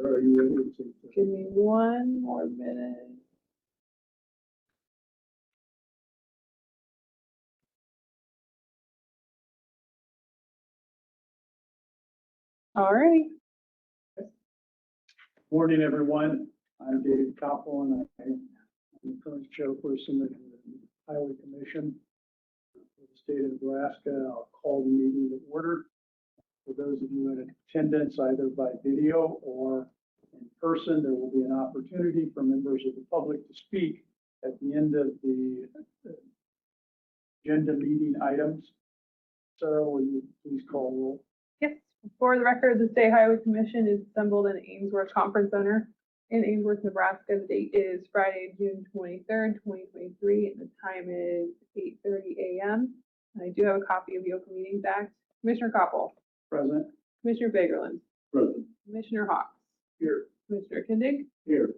Are you ready to? Give me one more minute. All right. Morning, everyone. I'm Dave Koppel, and I'm the current chairperson of the Highway Commission for the state of Nebraska. I'll call the meeting to order. For those of you in attendance, either by video or in person, there will be an opportunity for members of the public to speak at the end of the agenda meeting items. Sarah, will you please call roll? Yes, for the record, the State Highway Commission is assembled in the Ainsworth Conference Center in Ainsworth, Nebraska. The date is Friday, June 23rd, 2023, and the time is 8:30 a.m. I do have a copy of the Open Meetings Act. Commissioner Koppel, Present. Commissioner Fagerland, Present. Commissioner Hawks, Here. Commissioner Kindig, Here.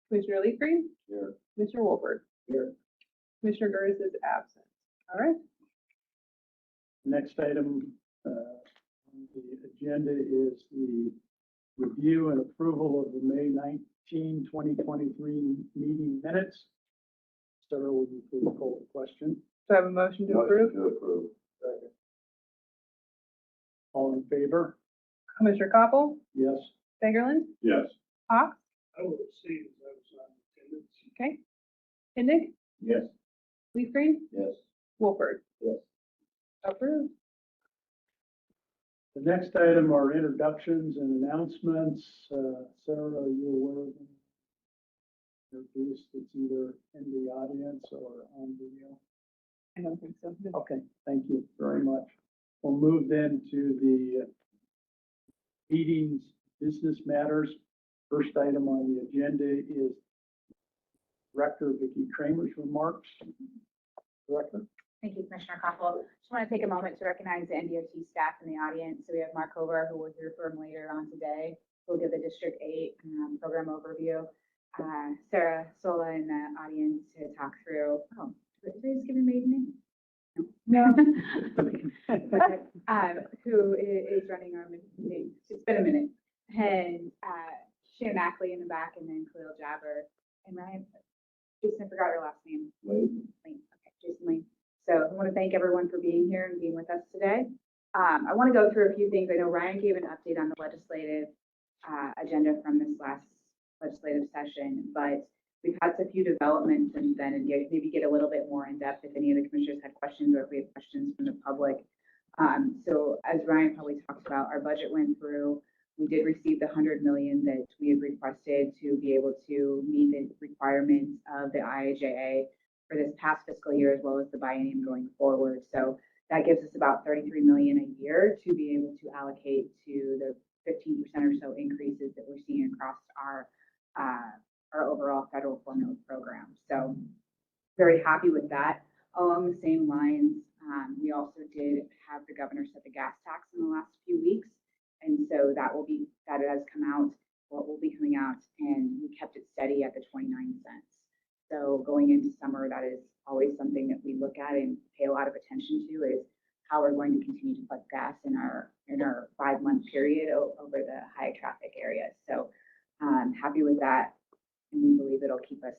Commissioner Leafgreen, Here. Commissioner Wolford. Here. Commissioner Gers is absent. All right. Next item on the agenda is the review and approval of the May 19, 2023 meeting minutes. Sarah, will you please call the question? Do I have a motion to approve? To approve. Second. All in favor? Commissioner Koppel, Yes. Fagerland, Yes. Hawks, I will see as I was on attendance. okay. Kindig, Yes. Leafgreen, Yes. Wolford. Yes. Approved. The next item are introductions and announcements. Sarah, are you aware of them? Introduced, it's either in the audience or on video. I don't think so. Okay, thank you very much. We'll move then to the meetings, business matters. First item on the agenda is Director Vicki Kramer's remarks. Director? Thank you, Commissioner Koppel. Just want to take a moment to recognize the NDOT staff in the audience. So we have Mark Hover, who we'll hear from later on today, who will give the District 8 program overview. Sarah Sola in the audience to talk through, did I just give your maiden name? No. Who is running our meeting. It's been a minute. And Shay Mackley in the back, and then Khalil Jabber. And Ryan, Jason, I forgot your last name. Lane. Okay, Jason Lane. So I want to thank everyone for being here and being with us today. I want to go through a few things. I know Ryan gave an update on the legislative agenda from this last legislative session, but we've had a few developments since then, and maybe get a little bit more in depth if any of the commissioners had questions or if we had questions from the public. So as Ryan probably talked about, our budget went through. We did receive the $100 million that we had requested to be able to meet the requirements of the IIJA for this past fiscal year, as well as the biennium going forward. So that gives us about $33 million a year to be able to allocate to the 15% or so increases that we're seeing across our overall federal formula program. So very happy with that. Along the same lines, we also did have the governor set the gas tax in the last few weeks. And so that has come out, what will be coming out, and we kept it steady at the 29 cents. So going into summer, that is always something that we look at and pay a lot of attention to, is how we're going to continue to put gas in our 5-month period over the high traffic areas. So happy with that, and we believe it'll keep us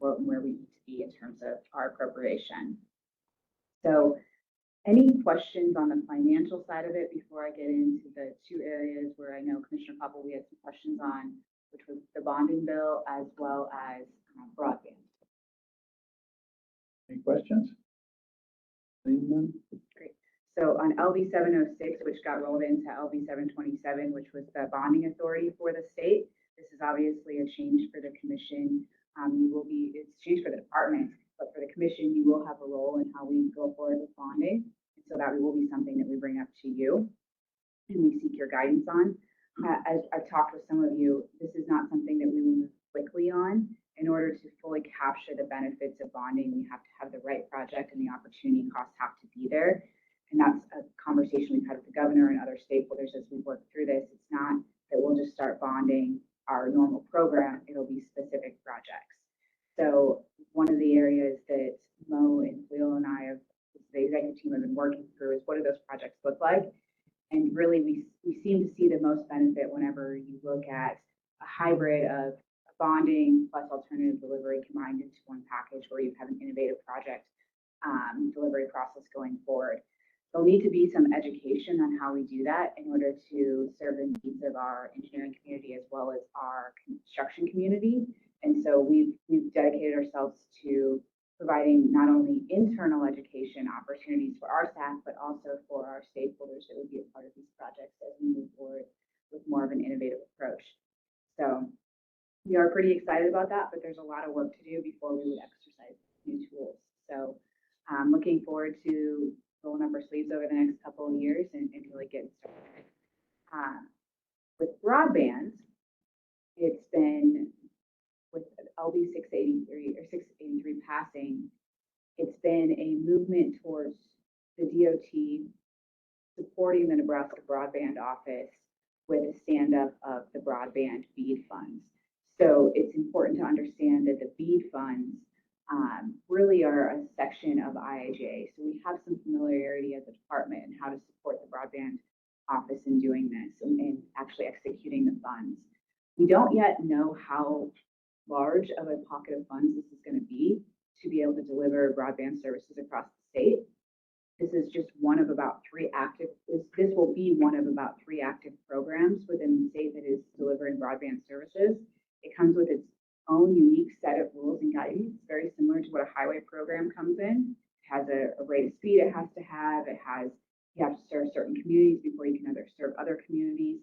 where we need to be in terms of our appropriation. So any questions on the financial side of it before I get into the two areas where I know Commissioner Koppel, we had some questions on, which was the bonding bill as well as broadband. Any questions? Anyone? Great. So on LV 706, which got rolled into LV 727, which was the bonding authority for the state, this is obviously a change for the commission. It's a change for the department, but for the commission, you will have a role in how we go forward with bonding. And so that will be something that we bring up to you and we seek your guidance on. As I've talked with some of you, this is not something that we will move quickly on. In order to fully capture the benefits of bonding, we have to have the right project and the opportunity costs have to be there. And that's a conversation we've had with the governor and other stakeholders as we work through this. It's not that we'll just start bonding our normal program, it'll be specific projects. So one of the areas that Mo and Cleo and I the executive team have been working through is what do those projects look like? And really we seem to see the most benefit whenever you look at hybrid of bonding plus alternative delivery combined into one package where you have an innovative project delivery process going forward. There'll need to be some education on how we do that in order to serve the needs of our engineering community as well as our construction community. And so we've dedicated ourselves to providing not only internal education opportunities for our staff, but also for our stakeholders that would be a part of these projects as we move forward with more of an innovative approach. So we are pretty excited about that, but there's a lot of work to do before we would exercise new tools. So I'm looking forward to rolling up our sleeves over the next couple of years and really getting started. With broadband, it's been with LB 683 or 683 passing, it's been a movement towards the DOT supporting the Nebraska Broadband Office with a stand-up of the broadband BEAD funds. So it's important to understand that the BEAD funds really are a section of IIJA. So we have some familiarity as a department in how to support the broadband office in doing this and actually executing the funds. We don't yet know how large of a pocket of funds this is going to be able to deliver broadband services across the state. This is just one of about three active, this will be one of about three active programs within the state that is delivering broadband services. It comes with its own unique set of rules and guidance, very similar to what a highway program comes in. It has a rate of speed it has to have. You have to serve certain communities before you can serve other communities.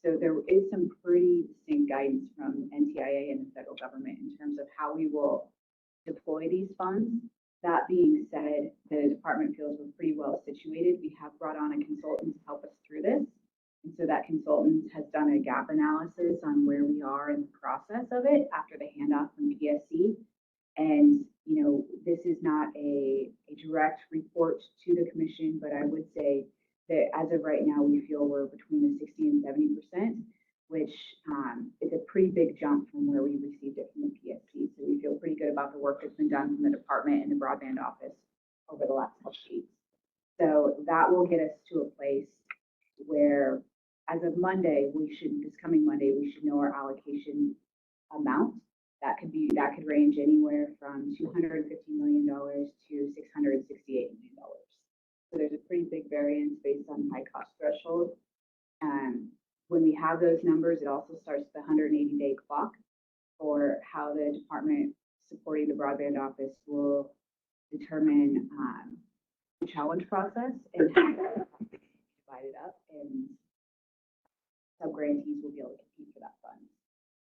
So there is some pretty distinct guidance from NTIA and the federal government in terms of how we will deploy these funds. That being said, the department feels we're pretty well situated. We have brought on a consultant to help us through this. And so that consultant has done a gap analysis on where we are in the process of it after the handoff from PSC. And, you know, this is not a direct report to the commission, but I would say that as of right now, we feel we're between the 60 and 70%, which is a pretty big jump from where we received it from the PSC. So we feel pretty good about the work that's been done from the department and the broadband office over the last couple of weeks. So that will get us to a place where, as of Monday, this coming Monday, we should know our allocation amount. That could range anywhere from $250 million to $668 million. So there's a pretty big variance based on high cost threshold. When we have those numbers, it also starts the 180-day clock for how the department supporting the broadband office will determine the challenge process and how to divide it up, and sub-grantees will be able to compete for that fund.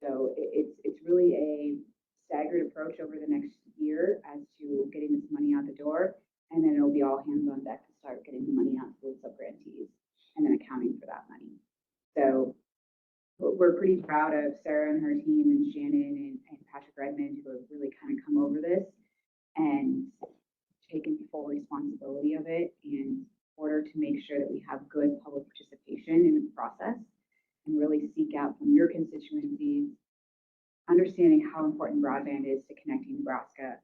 So it's really a staggered approach over the next year as to getting this money out the door, and then it'll be all hands on deck to start getting the money out to the sub-grantees and then accounting for that money. So we're pretty proud of Sarah and her team and Shannon and Patrick Redmond, who have really kind of come over this and taken full responsibility of it in order to make sure that we have good public participation in the process and really seek out from your constituencies, understanding how important broadband is to connecting Nebraska,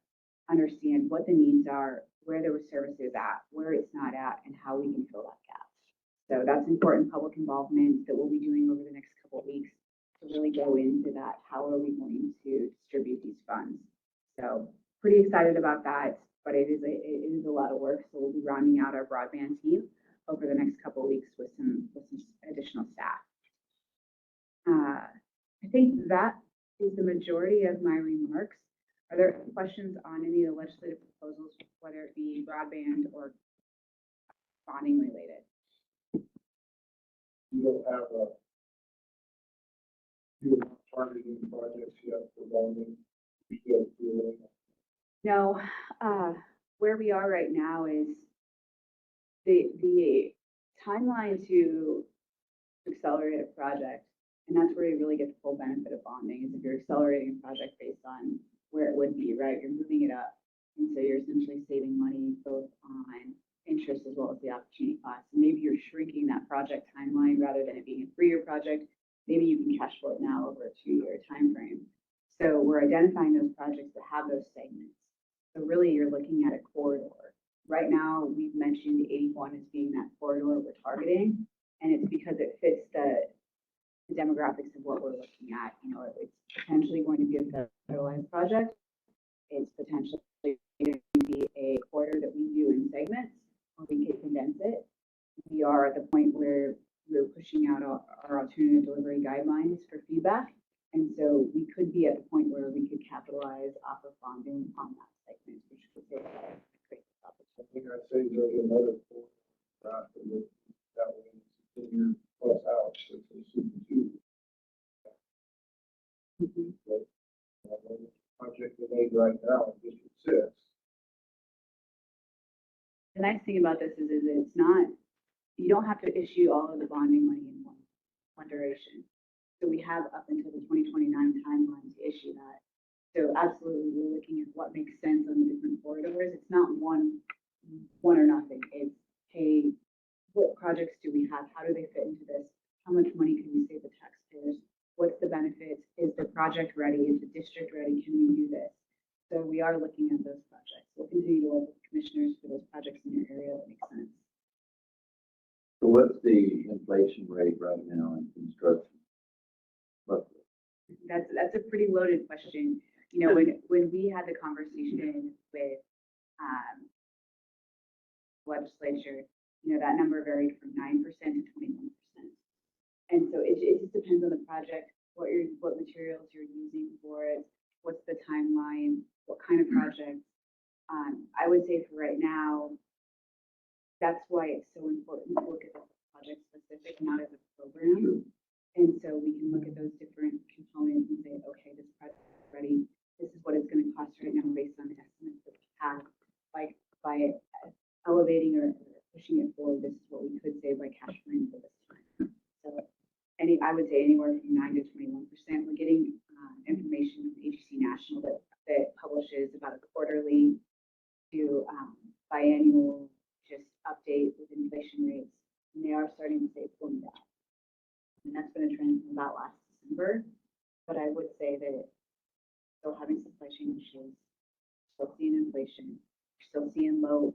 understand what the needs are, where there were services at, where it's not at, and how we can fill that gap. So that's important public involvement that we'll be doing over the next couple of weeks to really go into that. How are we going to distribute these funds? So pretty excited about that, but it is a lot of work. So we'll be rounding out our broadband team over the next couple of weeks with some additional staff. I think that is the majority of my remarks. Are there any questions on any of the legislative proposals, whether it be broadband or bonding related? You don't have you don't target any projects yet for bonding. You still doing it? No, where we are right now is the timeline to accelerate a project, and that's where you really get the full benefit of bonding, is if you're accelerating a project based on where it would be, right? You're moving it up. And so you're essentially saving money both on interest as well as the opportunity cost. And maybe you're shrinking that project timeline rather than it being a 3-year project. Maybe you can cash flow it now over a 2-year time frame. So we're identifying those projects that have those segments. So really you're looking at a corridor. Right now, we've mentioned 81 as being that corridor we're targeting. And it's because it fits demographics of what we're looking at. You know, it's potentially going to be a federalized project. It's potentially going to be a quarter that we do in segments, or we could condense it. We are at the point where we're pushing out our alternative delivery guidelines for feedback. And so we could be at the point where we could capitalize off of bonding on that segment, which would be a great opportunity. I think I'd say there's another draft of it that way, 10 years plus out, so it's super two. Project we made right now in District 6. The nice thing about this is it's not, you don't have to issue all of the bonding money in one duration. So we have up until the 2029 timeline to issue that. So absolutely, we're looking at what makes sense on the different corridors. It's not one or nothing. It's, hey, what projects do we have? How do they fit into this? How much money can we save the taxpayers? What's the benefits? Is the project ready? Is the district ready? Can we do this? So we are looking at those projects. We'll continue to work with commissioners for those projects in your area that make sense. So what's the inflation rate right now in construction? Roughly. That's a pretty loaded question. You know, when we had the conversation with legislature, you know, that number varied from 9% to 21%. And so it just depends on the project, what materials you're using for it, what's the timeline, what kind of project. I would say for right now, that's why it's so important to look at the project specific, not as a program. And so we can look at those different components and say, okay, this project is ready. This is what it's going to cost right now based on the estimates that we have. Like by elevating or pushing it forward, this is what we could save by cash flowing for this time. So I would say anywhere from 9 to 21%. We're getting information from AGC National that publishes about a quarterly to biannual just update with inflation rates. And they are starting to say it's going down. And that's been a trend from about last December. But I would say that still having supply chain issues, still seeing inflation, still seeing low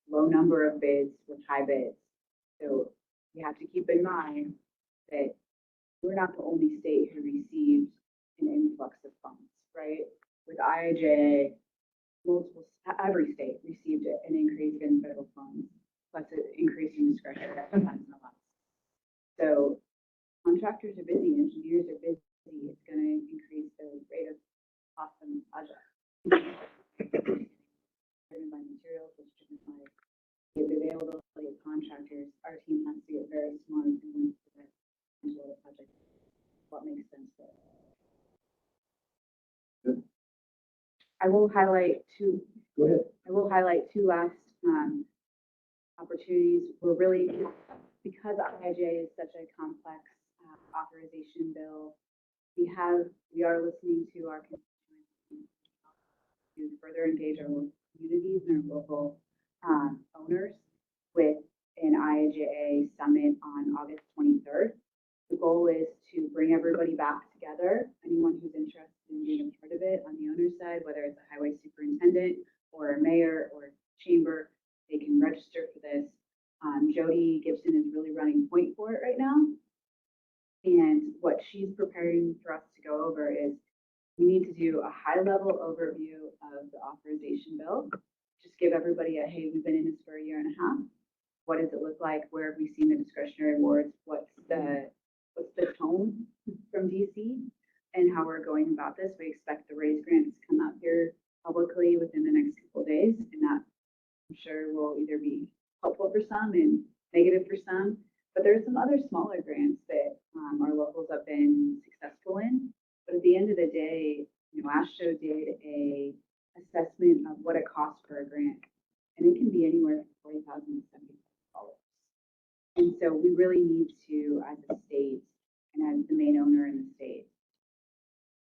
number of bids with high bids. So you have to keep in mind that we're not the only state who received an influx of funds, right? With IIJ, every state received an increase in federal funds, plus an increase in discretionary funds in the last. So contractors are busy, engineers are busy. It's going to increase the rate of cost on the project. Driven by materials, it's driven by the availability of contractors. Our team has to get very smart and win for that into the project. What makes sense for it. Good. I will highlight two. Go ahead. I will highlight two last opportunities. We're really, because IIJ is such a complex authorization bill, we are listening to our constituents to further engage our local communities and our local owners with an IIJA summit on August 23rd. The goal is to bring everybody back together. Anyone who's interested in being a part of it on the owner's side, whether it's a highway superintendent or a mayor or chamber, they can register for this. Jody Gibson is really running point for it right now. And what she's preparing for us to go over is we need to do a high-level overview of the authorization bill. Just give everybody a, hey, we've been in this for a year and a half. What does it look like? Where have we seen the discretionary awards? What's the tone from DC and how we're going about this? We expect the raise grants to come out here publicly within the next couple of days, and that I'm sure will either be helpful for some and negative for some. But there's some other smaller grants that our locals have been successful in. But at the end of the day, you know, ASHTO did a assessment of what it costs for a grant, and it can be anywhere from $40,000 to $70,000. And so we really need to, as a state and as the main owner in the state,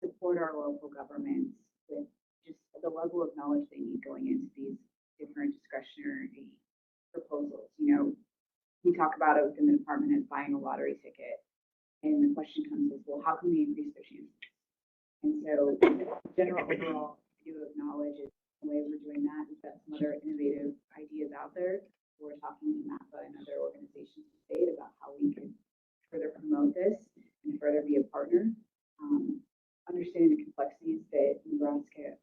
support our local governments with just the level of knowledge they need going into these different discretionary proposals. You know, we talk about it within the department as buying a lottery ticket. And the question comes is, well, how can we increase their chances? And so general overall view of knowledge is the way we're doing that. We've got some other innovative ideas out there. We're talking to NAPA and other organizations in the state about how we can further promote this and further partner. Understanding the complexities that Nebraska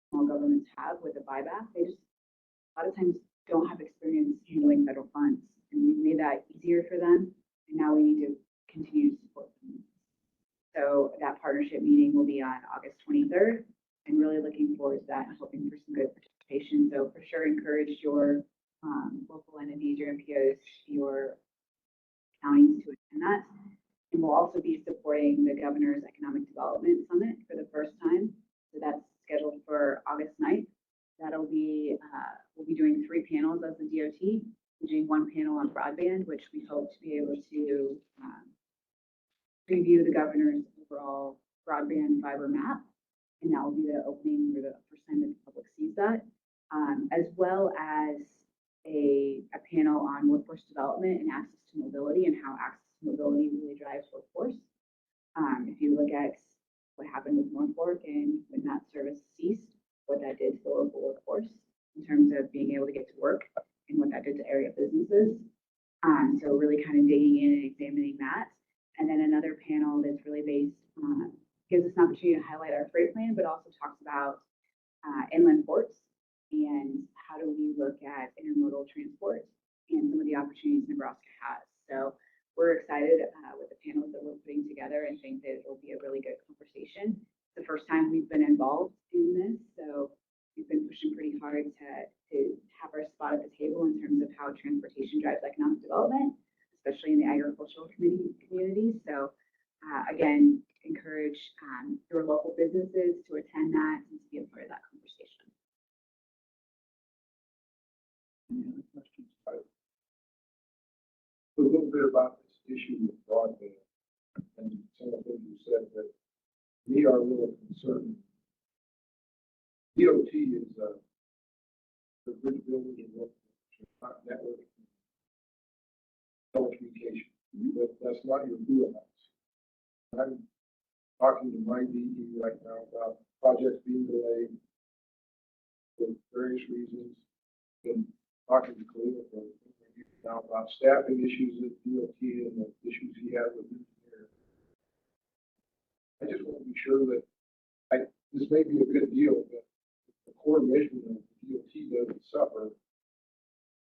small governments have with the buyback, they just a lot of times don't have experience handling federal funds. And we've made that easier for them. And now we need to continue to support them. So that partnership meeting will be on August 23rd, and really looking forward to that and hoping for some good participation. So for sure, encourage your local entities, your MPOs, your counties to attend that. And we'll also be supporting the Governor's Economic Development Summit for the first time. So that's scheduled for August 9th. That'll be, we'll be doing 3 panels as the DOT. We're doing 1 panel on broadband, which we hope to be able to review the governor's overall broadband fiber map. And that will be the opening for the first time that the public sees that, as well as a panel on workforce development and access to mobility and how access to mobility really drives workforce. If you look at what happened with Norfolk and when that service ceased, what that did to the local workforce in terms of being able to get to work and what that did to area businesses. So really kind of digging in and examining that. And then another panel that's really based on, gives us an opportunity to highlight our freight plan, but also talks about inland ports and how do we look at intermodal transport and some of the opportunities Nebraska has. So we're excited with the panels that we're putting together and think that it will be a really good conversation. It's the first time we've been involved in this, so we've been pushing pretty hard to have our spot at the table in terms of how transportation drives economic development, especially in the agricultural community. So again, encourage your local businesses to attend that and to be a part of that conversation. Any other questions? A little bit about this issue with broadband and some of the things you said that we are a little concerned. DOT is the bridge building and work, not network telecommunication. That's not your wheelhouse. I'm talking to my DE right now about projects being delayed for various reasons. Been talking to Cleo now about staffing issues at DOT and the issues he has with engineers. I just want to be sure that this may be a good deal, but the core mission of DOT doesn't suffer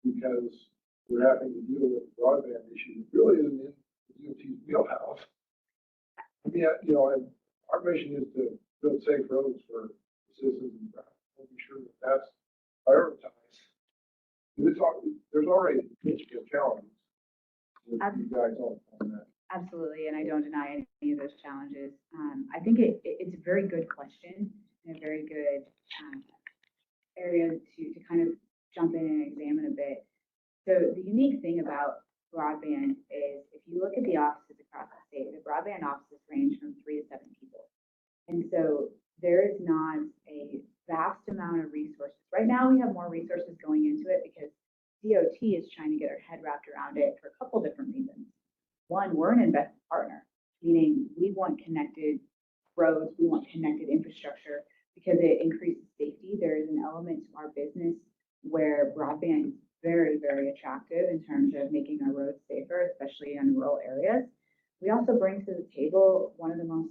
because we're having to deal with the broadband issue. It really isn't in the DOT's wheelhouse. I mean, and our mission is to build safe roads for citizens and drivers. We'll be sure that that's prioritized. There's already challenges with you guys on that. Absolutely, and I don't deny any of those challenges. I think it's a very good question and a very good area to kind of jump in and examine a bit. So the unique thing about broadband is if you look at the offices across the state, the broadband offices range from 3 to 7 people. And so there is not a vast amount of resources. Right now we have more resources going into it because DOT is trying to get our head wrapped around it for a couple different reasons. One, we're an investment partner, meaning we want connected roads, we want connected infrastructure because it increases safety. There is an element to our business where broadband is very, very attractive in terms of making our roads safer, especially in rural areas. We also bring to the table one of the most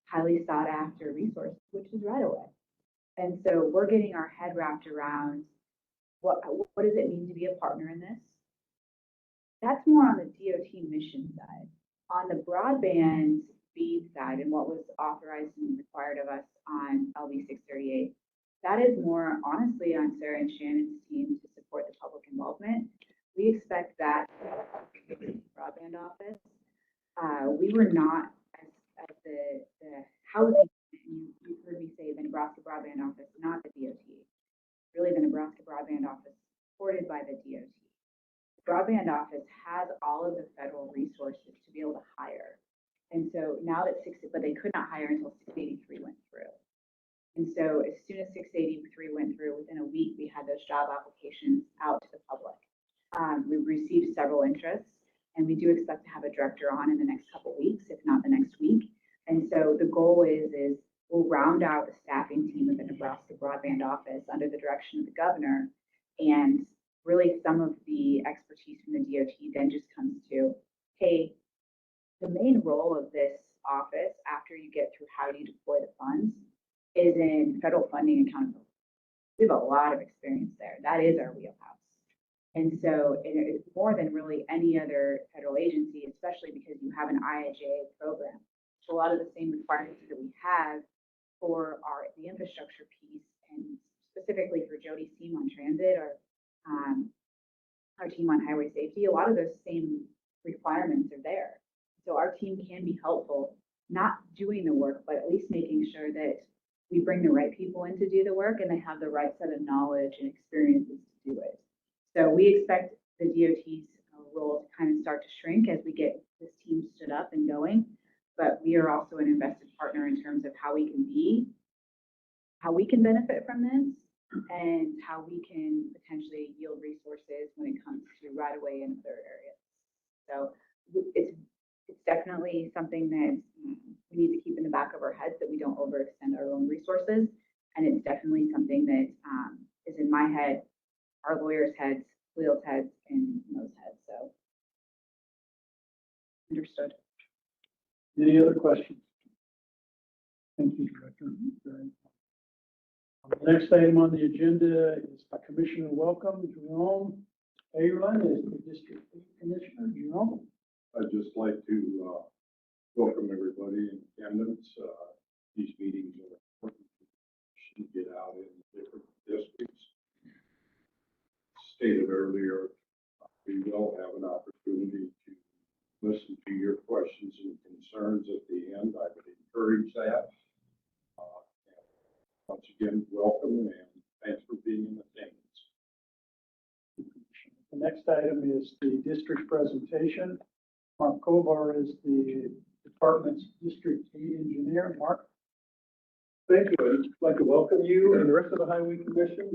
highly sought after resources, which is right of way. And so we're getting our head wrapped around what does it mean to be a partner in this? That's more on the DOT mission side. On the broadband speed side and what was authorized and required of us on LB 638, that is more honestly on Sarah and Shannon's team to support the public involvement. We expect that broadband office. We were not as the housing, you've heard me say the Nebraska Broadband Office, not the DOT. Really the Nebraska Broadband Office supported by the DOT. The Broadband Office has all of the federal resources to be able to hire. And so now that but they could not hire until 683 went through. And so as soon as 683 went through, within a week, we had those job applications out to the public. We've received several interests, and we do expect to have a director on in the next couple of weeks, if not the next week. And so the goal is we'll round out a staffing team of the Nebraska Broadband Office under the direction of the governor. And really some of the expertise from the DOT then just comes to, hey, the main role of this office after you get through how do you deploy the funds is in federal funding accountability. We have a lot of experience there. That is our wheelhouse. And so it's more than really any other federal agency, especially because you have an IIJA program. So a lot of the same requirements that we have for the infrastructure piece, and specifically for Jody's team on transit or our team on highway safety, a lot of those same requirements are there. So our team can be helpful, not doing the work, but at least making sure that we bring the right people in to do the work and they have the right set of knowledge and experiences to do it. So we expect the DOT's role to kind of start to shrink as we get this team stood up and going. But we are also an invested partner in terms of how we can benefit from this and how we can potentially yield resources when it comes to right of way and other areas. So it's definitely something that we need to keep in the back of our heads, that we don't overextend our own resources. And it's definitely something that is in my head, our lawyers' heads, Cleo's heads, and Mo's heads. So understood. Any other questions? Thank you, Director. The next item on the agenda is a commissioner welcome. Jerome Aaron is the District 8 Commissioner. Jerome. I'd just like to welcome everybody in attendance. These meetings are important. Should get out in different districts. Stated earlier, we will have an opportunity to listen to your questions and concerns at the end. I would encourage that. Once again, welcome and thanks for being in attendance. The next item is the district presentation. Mark Kovar is the department's District 8 engineer. Mark. Thank you. I'd like to welcome you and the rest of the Highway Commission.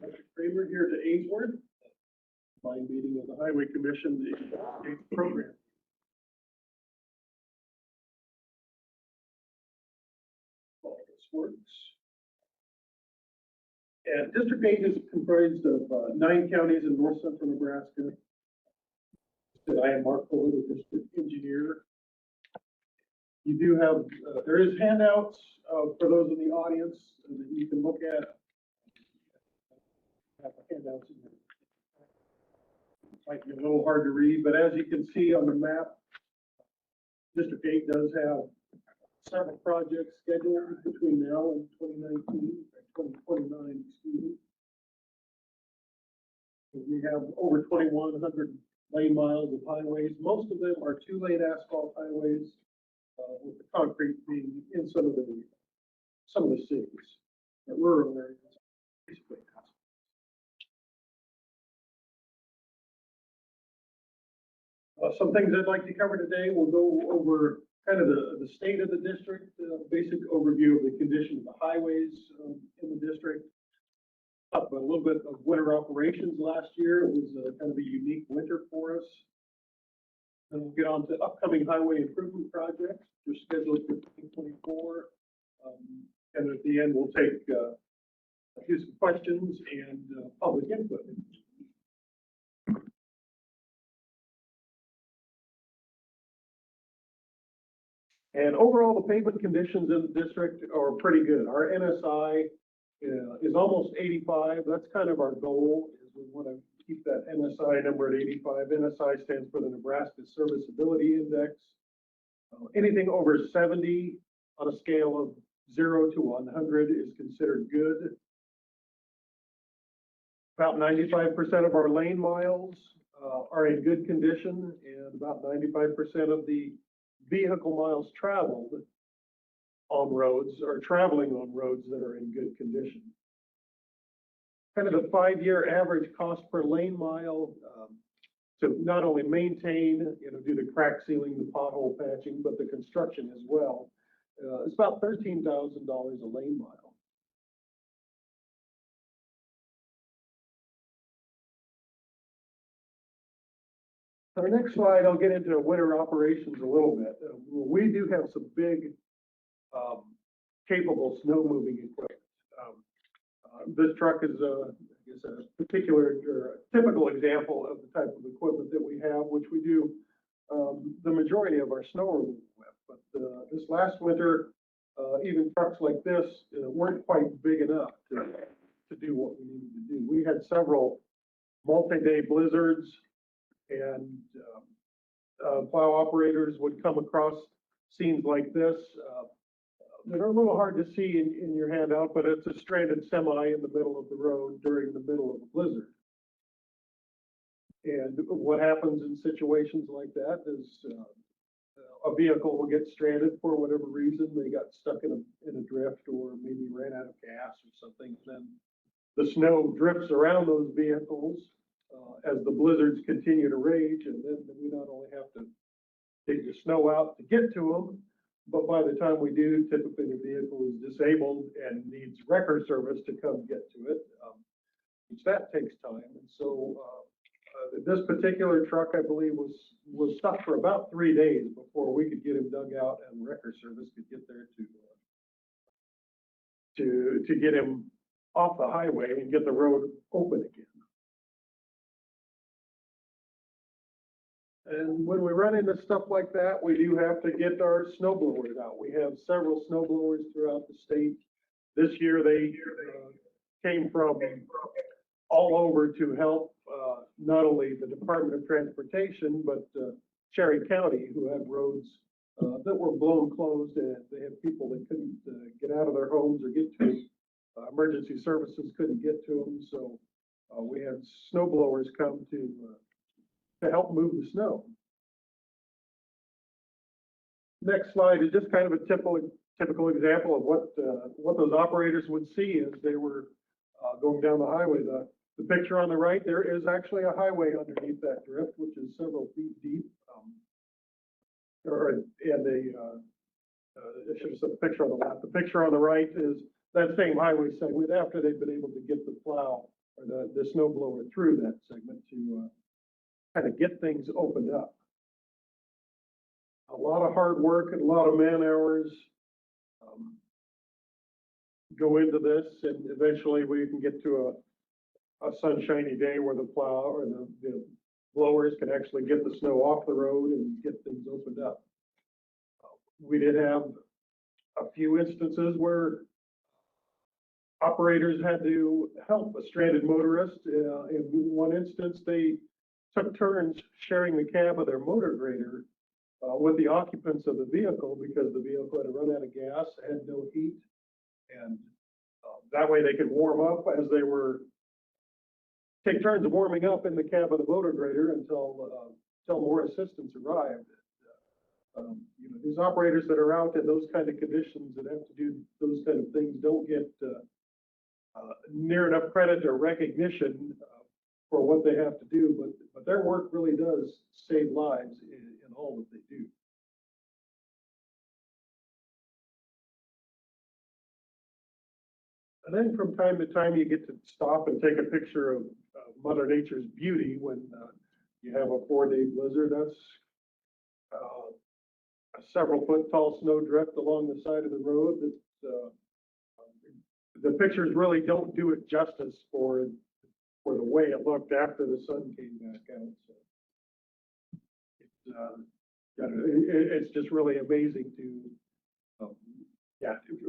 Mr. Kramer here to Ainsworth. My meeting of the Highway Commission, the 8th program. All this works. And District 8 is comprised of 9 counties in north central Nebraska. I am Mark Kohler, the district engineer. You do have, there is handouts for those in the audience that you can look at. Have the handouts in there. It might be a little hard to read, but as you can see on the map, District 8 does have several projects scheduled between now and 2019, 2029, excuse me. We have over 2,100 lane miles of highways. Most of them are 2-lane asphalt highways, with the concrete being in some of the cities, the rural areas, basically. Some things I'd like to cover today. We'll go over kind of the state of the district, basic overview of the condition of the highways in the district. Talk about a little bit of winter operations last year. It was kind of a unique winter for us. Then we'll get on to upcoming highway improvement projects. They're scheduled for 2024. And at the end, we'll take a few questions and public input. And overall, the pavement conditions in the district are pretty good. Our NSI is almost 85. That's kind of our goal, is we want to keep that NSI number at 85. NSI stands for the Nebraska Serviceability Index. Anything over 70 on a scale of 0 to 100 is considered good. About 95% of our lane miles are in good condition, and about 95% of the vehicle miles traveled on roads are traveling on roads that are in good condition. Kind of the 5-year average cost per lane mile to not only maintain, do the crack sealing, the pothole patching, but the construction as well. It's about $13,000 a lane mile. On the next slide, I'll get into winter operations a little bit. We do have some big, capable snow moving equipment. This truck is a particular or a typical example of the type of equipment that we have, which we do the majority of our snow removal with. But, this last winter, even trucks like this weren't quite big enough to do what we needed to do. We had several multi-day blizzards, and plow operators would come across scenes like this. They're a little hard to see in your handout, but it's a stranded semi in the middle of the road during the middle of a blizzard. And what happens in situations like that is a vehicle will get stranded for whatever reason. They got stuck in a drift or maybe ran out of gas or something. And then the snow drifts around those vehicles as the blizzards continue to rage. And then we not only have to dig the snow out to get to them, but by the time we do, typically the vehicle is disabled and needs wrecker service to come get to it, which that takes time. And so this particular truck, I believe, was stuck for about 3 days before we could get him dug out and wrecker service could get there to get him off the highway and get the road open again. And when we run into stuff like that, we do have to get our snow blowers out. We have several snow blowers throughout the state. This year, they came from all over to help not only the Department of Transportation, but Cherry County, who had roads that were blown closed, and they had people that couldn't get out of their homes or get to emergency services couldn't get to them. So we had snow blowers come to help move the snow. Next slide is just kind of a typical example of what those operators would see as they were going down the highway. The picture on the right, there is actually a highway underneath that drift, which is several feet deep. I should have said the picture on the left. The picture on the right is that same highway segment after they've been able to get the plow or the snow blower through that segment to kind of get things opened up. A lot of hard work and a lot of man hours go into this, and eventually we can get to a sunshiny day where the plow or the blowers can actually get the snow off the road and get things opened up. We did have a few instances where operators had to help a stranded motorist. In one instance, they took turns sharing the cab of their motor grader with the occupants of the vehicle because the vehicle had run out of gas, had no heat, and that way they could warm up as they were take turns warming up in the cab of the motor grader until more assistance arrived. These operators that are out in those kind of conditions that have to do those kind of things don't get near enough credit or recognition for what they have to do, but their work really does save lives in all that they do. And then from time to time, you get to stop and take a picture of Mother Nature's beauty when you have a 4-day blizzard. That's a several foot tall snow drift along the side of the road. That the pictures really don't do it justice for the way it looked after the sun came back out. So it's just really amazing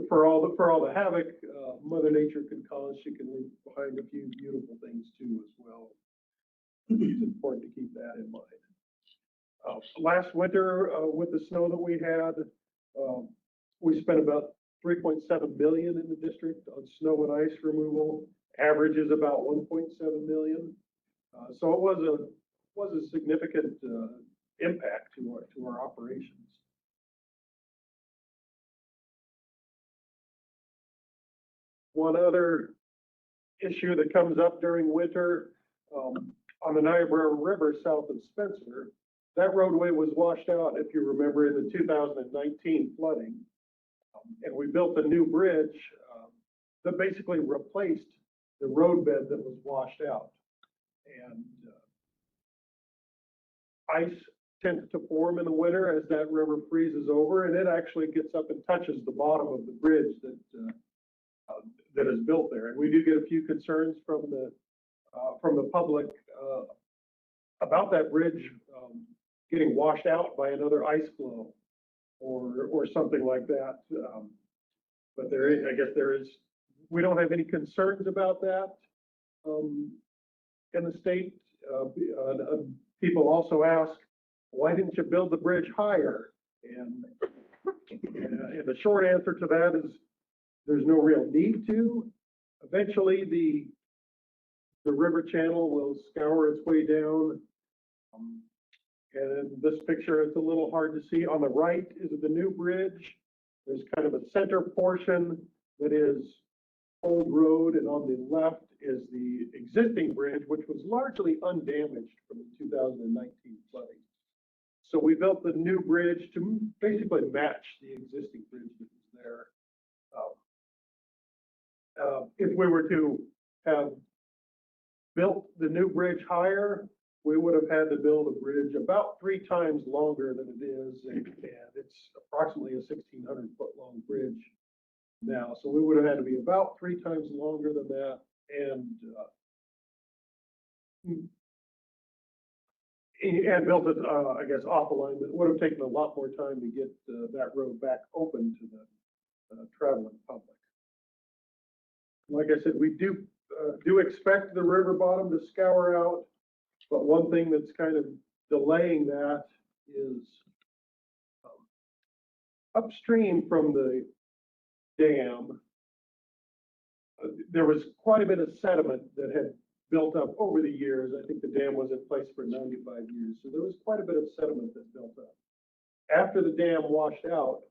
for all the havoc Mother Nature can cause. She can leave behind a few beautiful things too as well. It's important to keep that in mind. Last winter, with the snow that we had, we spent about $3.7 million in the district on snow and ice removal. Average is about $1.7 million. So it was a significant impact to our operations. One other issue that comes up during winter, on the Niobrara River south of Spencer, that roadway was washed out, if you remember, in the 2019 flooding. And we built a new bridge that basically replaced the roadbed that was washed out. And ice tends to form in the winter as that river freezes over, and it actually gets up and touches the bottom of the bridge that is built there. And we do get a few concerns from the public about that bridge getting washed out by another ice flow. or something like that. But there is, I guess there is, we don't have any concerns about that in the state. People also ask, why didn't you build the bridge higher? And the short answer to that is there's no real need to. Eventually, the river channel will scour its way down. And in this picture, it's a little hard to see. On the right is the new bridge. There's kind of a center portion that is old road, and on the left is the existing bridge, which was largely undamaged from the 2019 flooding. So we built the new bridge to basically match the existing bridge that was there. If we were to have built the new bridge higher, we would have had to build a bridge about 3 times longer than it is, and it's approximately a 1,600-foot long bridge now. So we would have had to be about 3 times longer than that, and built it, I guess, off alignment. It would have taken a lot more time to get that road back open to the traveling public. Like I said, we do expect the river bottom to scour out, but one thing that's kind of delaying that is upstream from the dam, there was quite a bit of sediment that had built up over the years. I think the dam was in place for 95 years, so there was quite a bit of sediment that built up. After the dam washed out,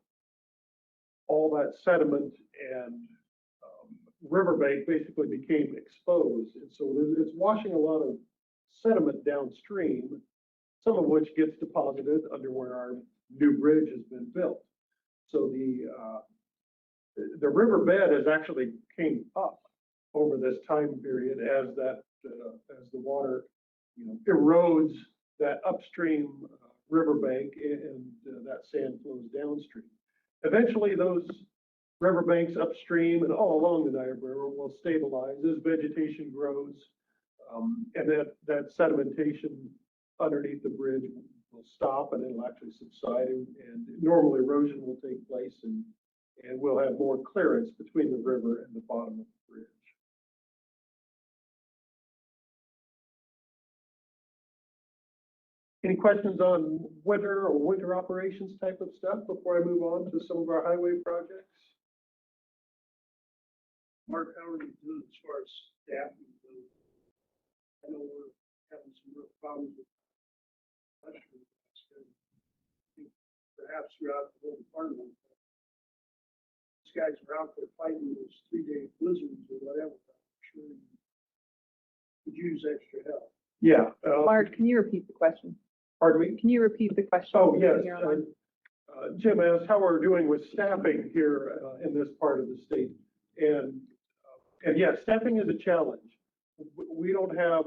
all that sediment and riverbank basically became exposed, and so it's washing a lot of sediment downstream, some of which gets deposited under where our new bridge has been built. So the riverbed has actually came up over this time period as that as the water erodes that upstream riverbank, and that sand flows downstream. Eventually, those riverbanks upstream and all along the Niobrara will stabilize as vegetation grows, and that sedimentation underneath the bridge will stop, and it'll actually subside, and normal erosion will take place, and we'll have more clearance between the river and the bottom of the bridge. Any questions on winter operations type of stuff before I move on to some of our highway projects? Mark, how are you doing as far as staffing? I know we're having some real problems with mushrooms. Perhaps throughout the whole department. These guys are out there fighting those 3-day blizzards or whatever. I'm sure you could use extra help. Yeah. Mark, can you repeat the question? Pardon me? Can you repeat the question? Oh, yes. You're on. Jim asked how we're doing with staffing here in this part of the state. And yes, staffing is a challenge. We don't have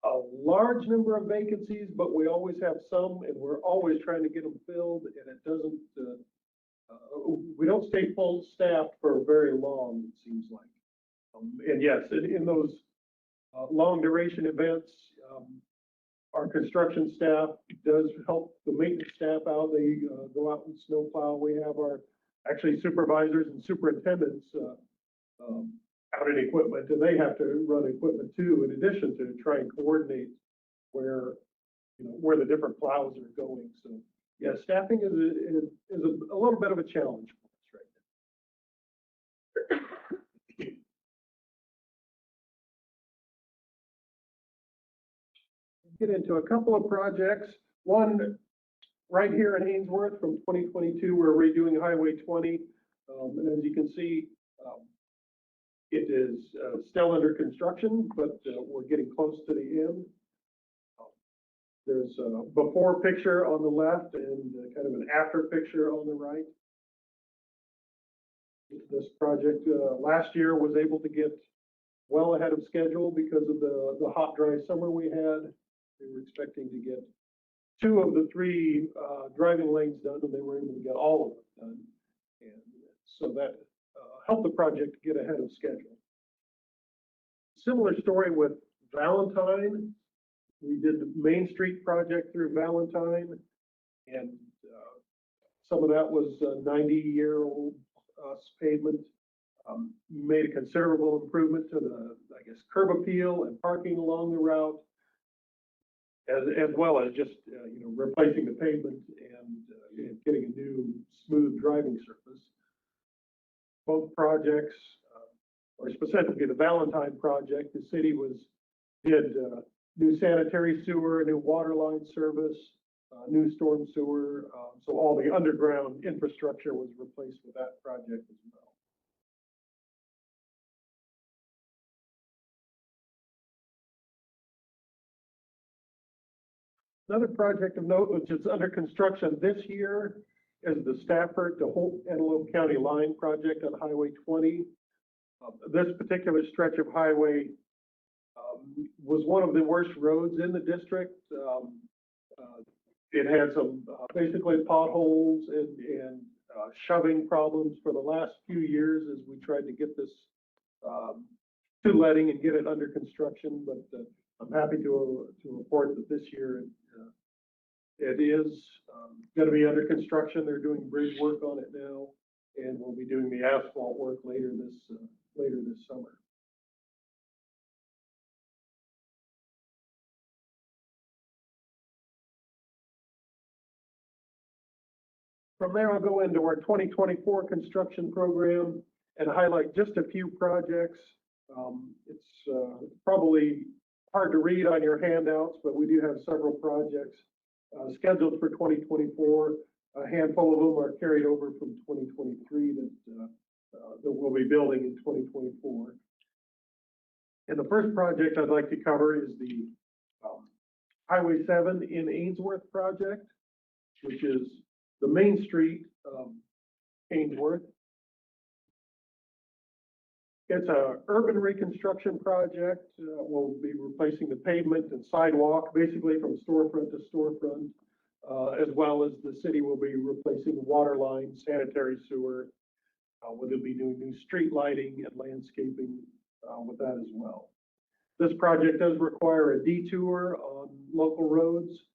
a large number of vacancies, but we always have some, and we're always trying to get them filled, and it doesn't, we don't stay full staffed for very long, it seems like. And yes, in those long duration events, our construction staff does help the maintenance staff out. They go out and snowplow. We have our actually supervisors and superintendents out in equipment, and they have to run equipment too, in addition to try and coordinate where the different plows are going. So yeah, staffing is a little bit of a challenge for us right now. Get into a couple of projects. One right here in Ainsworth from 2022, we're redoing Highway 20. And as you can see, it is still under construction, but we're getting close to the end. There's a before picture on the left and kind of an after picture on the right. This project last year was able to get well ahead of schedule because of the hot, dry summer we had. We were expecting to get 2 of the 3 driving lanes done, and they were able to get all of them done. And so that helped the project get ahead of schedule. Similar story with Valentine. We did the Main Street project through Valentine, and Some of that was 90-year-old pavement. Made a considerable improvement to the, I guess, curb appeal and parking along the route, as well as just, replacing the pavement and getting a new smooth driving surface. Both projects, or specifically the Valentine project, the city did new sanitary sewer, new water line service, new storm sewer. So all the underground infrastructure was replaced with that project as well. Another project of note, which is under construction this year, is the Stafford to Holt Antelope County Line project on Highway 20. This particular stretch of highway was one of the worst roads in the district. It had some basically potholes and shoving problems for the last few years as we tried to get this to letting and get it under construction. But I'm happy to report that this year it is going to be under construction. They're doing bridge work on it now, and we'll be doing the asphalt work later this summer. From there, I'll go into our 2024 construction program and highlight just a few projects. It's probably hard to read on your handouts, but we do have several projects scheduled for 2024. A handful of them are carried over from 2023 that we'll be building in 2024. And the first project I'd like to cover is the Highway 7 in Ainsworth project, which is the main street of Ainsworth. It's a urban reconstruction project. We'll be replacing the pavement and sidewalk, basically from storefront to storefront, as well as the city will be replacing water lines, sanitary sewer. We'll be doing new street lighting and landscaping with that as well. This project does require a detour on local roads,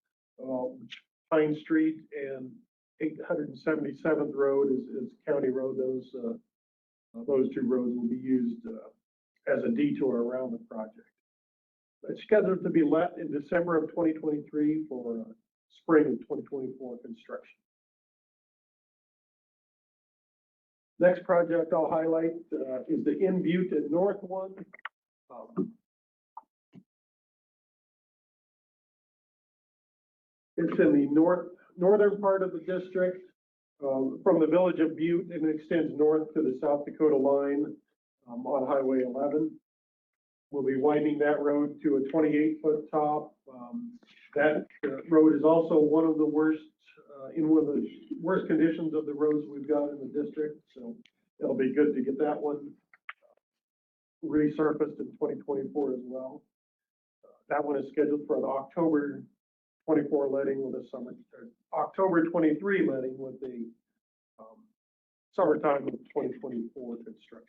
Pine Street and 877th Road is County Road. Those two roads will be used as a detour around the project. It's scheduled to be let in December of 2023 for spring of 2024 construction. Next project I'll highlight is the In Butte and North one. It's in the northern part of the district. From the village of Butte, and it extends north to the South Dakota line on Highway 11. We'll be widening that road to a 28-foot top. That road is also one of the worst, in one of the worst conditions of the roads we've got in the district. So it'll be good to get that one resurfaced in 2024 as well. That one is scheduled for an October 24 letting with a October 23 letting with the summertime of 2024 construction.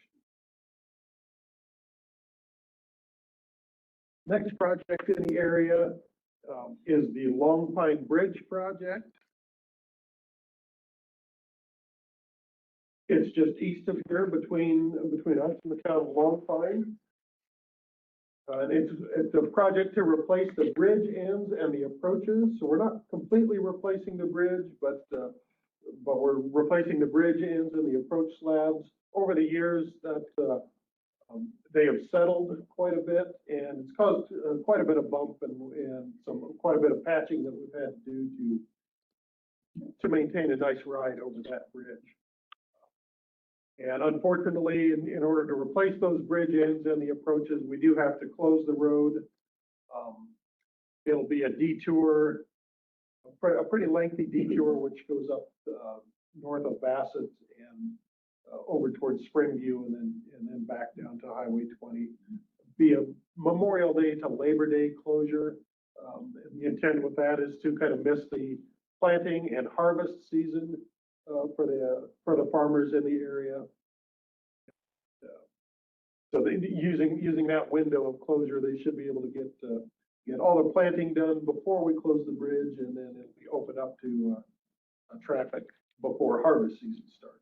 Next project in the area is the Long Pine Bridge project. It's just east of here between us and the town of Long Pine. It's a project to replace the bridge ends and the approaches. So we're not completely replacing the bridge, but we're replacing the bridge ends and the approach slabs. Over the years, that they have settled quite a bit, and it's caused quite a bit of bump and quite a bit of patching that we've had to do to maintain a nice ride over that bridge. And unfortunately, in order to replace those bridge ends and the approaches, we do have to close the road. It'll be a detour, a pretty lengthy detour, which goes up north of Bassett and over towards Springview and then back down to Highway 20. Be a Memorial Day to Labor Day closure. And the intent with that is to kind of miss the planting and harvest season for the farmers in the area. So using that window of closure, they should be able to get all the planting done before we close the bridge, and then it'll be opened up to traffic before harvest season starts.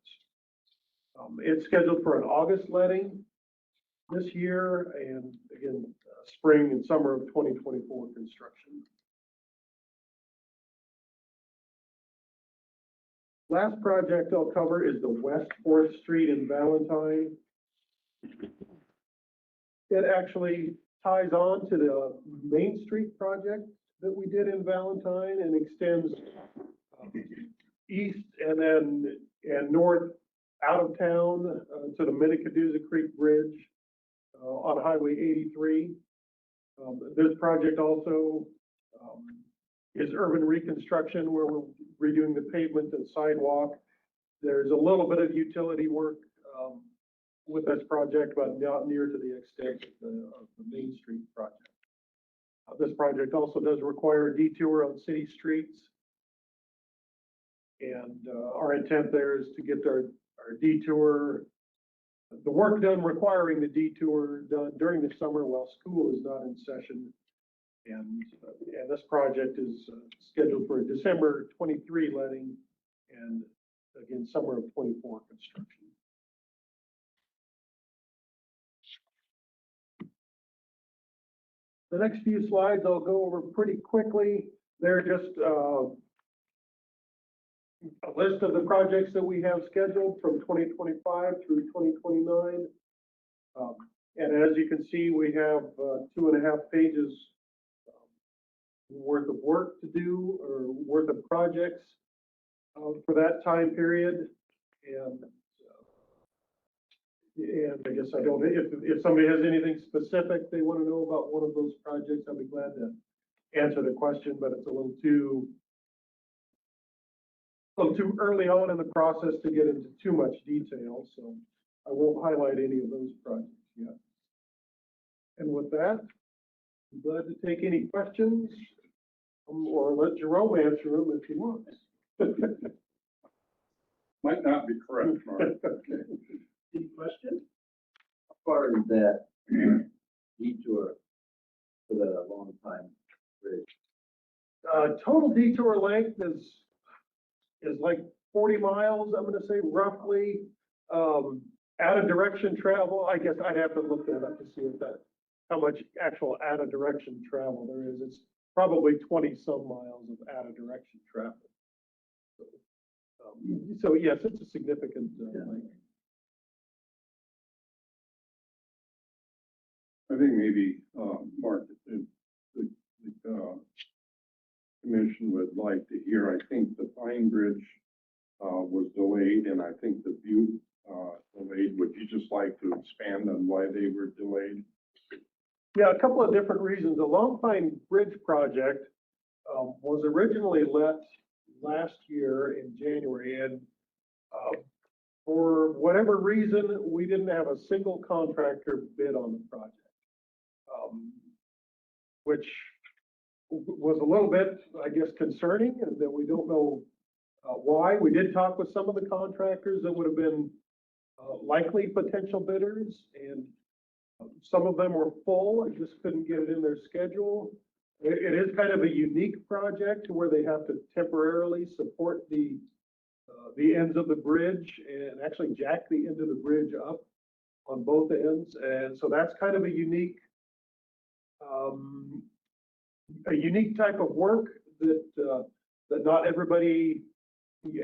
It's scheduled for an August letting this year, and again, spring and summer of 2024 construction. Last project I'll cover is the West 4th Street in Valentine. It actually ties on to the Main Street project that we did in Valentine and extends east and north out of town to the Minnecaduza Creek Bridge on Highway 83. This project also is urban reconstruction where we're redoing the pavement and sidewalk. There's a little bit of utility work with this project, but not near to the extent of the Main Street project. This project also does require a detour on city streets. And our intent there is to get our detour, the work done requiring the detour done during the summer while school is not in session. And this project is scheduled for a December 23 letting and again, summer of 24 construction. The next few slides I'll go over pretty quickly. They're just a list of the projects that we have scheduled from 2025 through 2029. And as you can see, we have 2.5 pages worth of work to do or worth of projects for that time period. And I guess I don't, if somebody has anything specific they want to know about one of those projects, I'll be glad to answer the question, but it's a little too early on in the process to get into too much detail, so I won't highlight any of those projects yet. And with that, I'm glad to take any questions or let Jerome answer them if he wants. Might not be correct, Mark. Okay. Any questions? How far is that detour for the long time bridge? Total detour length is like 40 miles, I'm gonna say roughly. Out of direction travel, I guess I'd have to look that up to see how much actual out of direction travel there is. It's probably 20 some miles of out of direction traffic. So yes, it's a significant length. I think maybe, Mark, the commission would like to hear, I think the Pine Bridge was delayed, and I think the Butte delayed. Would you just like to expand on why they were delayed? Yeah, a couple of different reasons. The Long Pine Bridge project was originally let last year in January, and for whatever reason, we didn't have a single contractor bid on the project, which was a little bit, I guess, concerning, and that we don't know why. We did talk with some of the contractors that would have been likely potential bidders, and some of them were full and just couldn't get it in their schedule. It is kind of a unique project where they have to temporarily support the ends of the bridge and actually jack the end of the bridge up on both ends. And so that's kind of a unique type of work that not everybody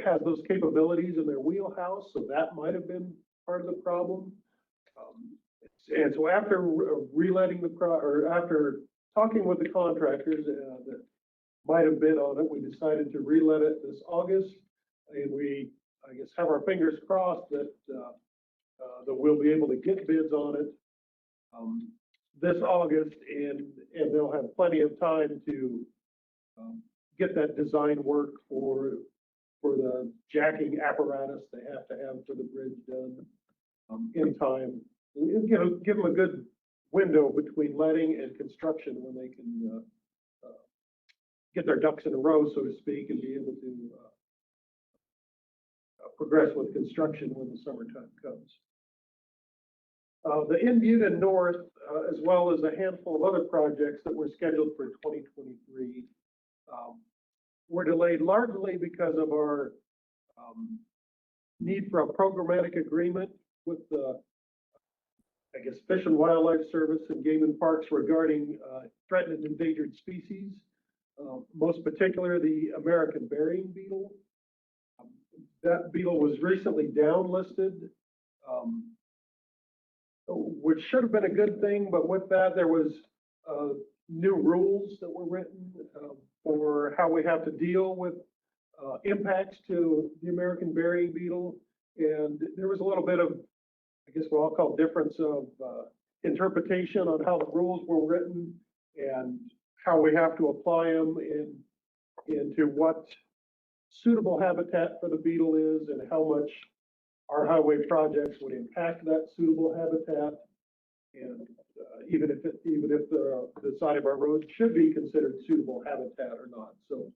has those capabilities in their wheelhouse. So that might have been part of the problem. And so after reletting after talking with the contractors that might have bid on it, we decided to relet it this August. And we, I guess, have our fingers crossed that we'll be able to get bids on it this August, and they'll have plenty of time to get that design work for the jacking apparatus they have to have for the bridge done in time. Give them a good window between letting and construction when they can get their ducks in a row, so to speak, and be able to progress with construction when the summertime comes. The in Butte and North, as well as a handful of other projects that were scheduled for 2023, were delayed largely because of our Need for a programmatic agreement with the, I guess, Fish and Wildlife Service and Game and Parks regarding threatened and endangered species, most particular the American burying beetle. That beetle was recently downlisted, which should have been a good thing, but with that, there was new rules that were written for how we have to deal with impacts to the American burying beetle. And there was a little bit of, I guess what I'll call difference of interpretation on how the rules were written and how we have to apply them into what suitable habitat for the beetle is and how much our highway projects would impact that suitable habitat. And even if the side of our road should be considered suitable habitat or not. So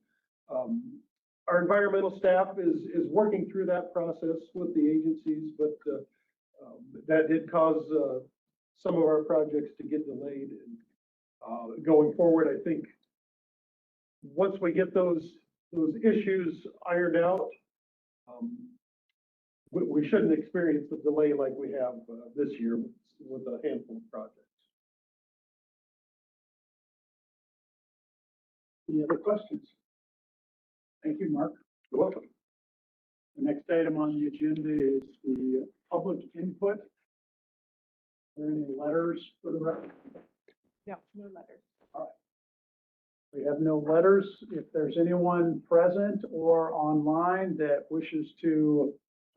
our environmental staff is working through that process with the agencies, but that did cause some of our projects to get delayed. And going forward, I think once we get those issues ironed out, we shouldn't experience the delay like we have this year with a handful of projects. Any other questions? Thank you, Mark. You're welcome. The next item on the agenda is the public input. Are there any letters for the record? No, no letters. We have no letters. If there's anyone present or online that wishes to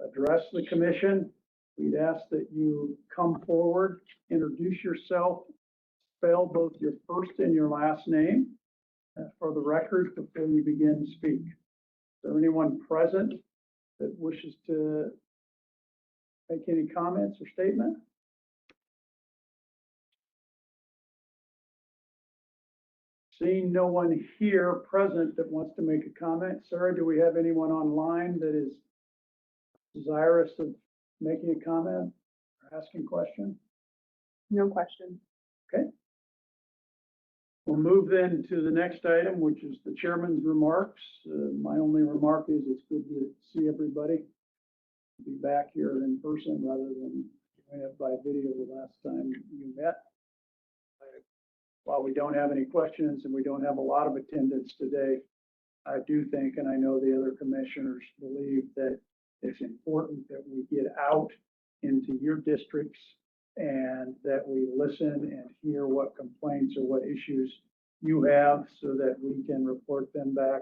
address the commission, we'd ask that you come forward, introduce yourself, spell both your first and your last name for the record before you begin to speak. Is there anyone present that wishes to make any comments or statement? Seeing no one here present that wants to make a comment, Sarah, do we have anyone online that is desirous of making a comment or asking a question? No questions. We'll move then to the next item, which is the chairman's remarks. My only remark is it's good to see everybody. Be back here in person rather than doing it by video the last time you met. While we don't have any questions and we don't have a lot of attendance today, I do think, and I know the other commissioners believe, that it's important that we get out into your districts and that we listen and hear what complaints or what issues you have so that we can report them back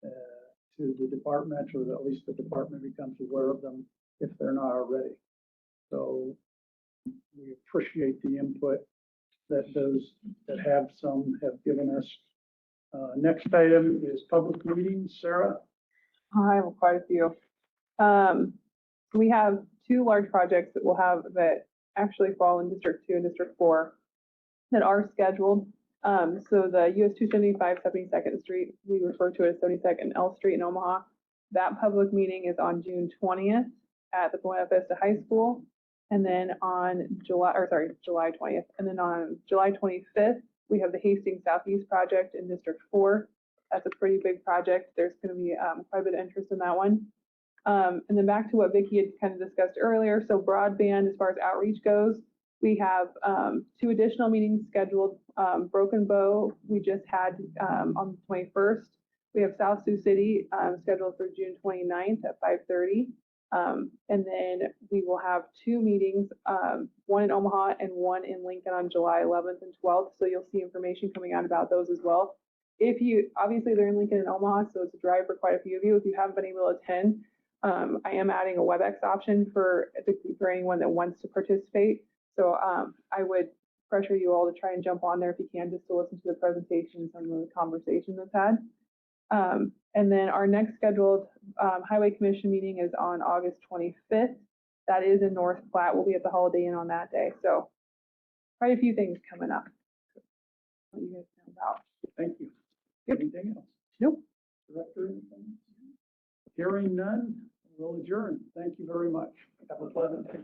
to the department, or at least the department becomes aware of them if they're not already. So we appreciate the input that those that have some have given us. Next item is public meetings. Sarah? I have quite a few. We have two large projects that we'll have that actually fall in District 2 and District 4 that are scheduled. So the US 275 72nd Street, we refer to it as 72nd L Street in Omaha. That public meeting is on June 20th at the Buena Vista High School. And then on July 20th. And then on July 25th, we have the Hastings Southeast project in District 4. That's a pretty big project. There's going to be quite a bit of interest in that one. And then back to what Vicki had kind of discussed earlier. So broadband, as far as outreach goes, we have 2 additional meetings scheduled. Broken Bow, we just had on the 21st. We have South Sioux City scheduled for June 29th at 5:30. And then we will have 2 meetings, one in Omaha and one in Lincoln on July 11th and 12th. So you'll see information coming out about those as well. If you, obviously they're in Lincoln and Omaha, so it's a drive for quite a few of you. If you haven't been able to attend, I am adding a WebEx option for anyone that wants to participate. So I would pressure you all to try and jump on there if you can, just to listen to the presentation and some of the conversation that's had. And then our next scheduled Highway Commission meeting is on August 25th. That is in North Platte. We'll be at the Holiday Inn on that day. So quite a few things coming up. What you guys know about. Thank you. Yep. Anything else? Nope. Director, anything? Hearing none, we'll adjourn. Thank you very much. Have a pleasant day.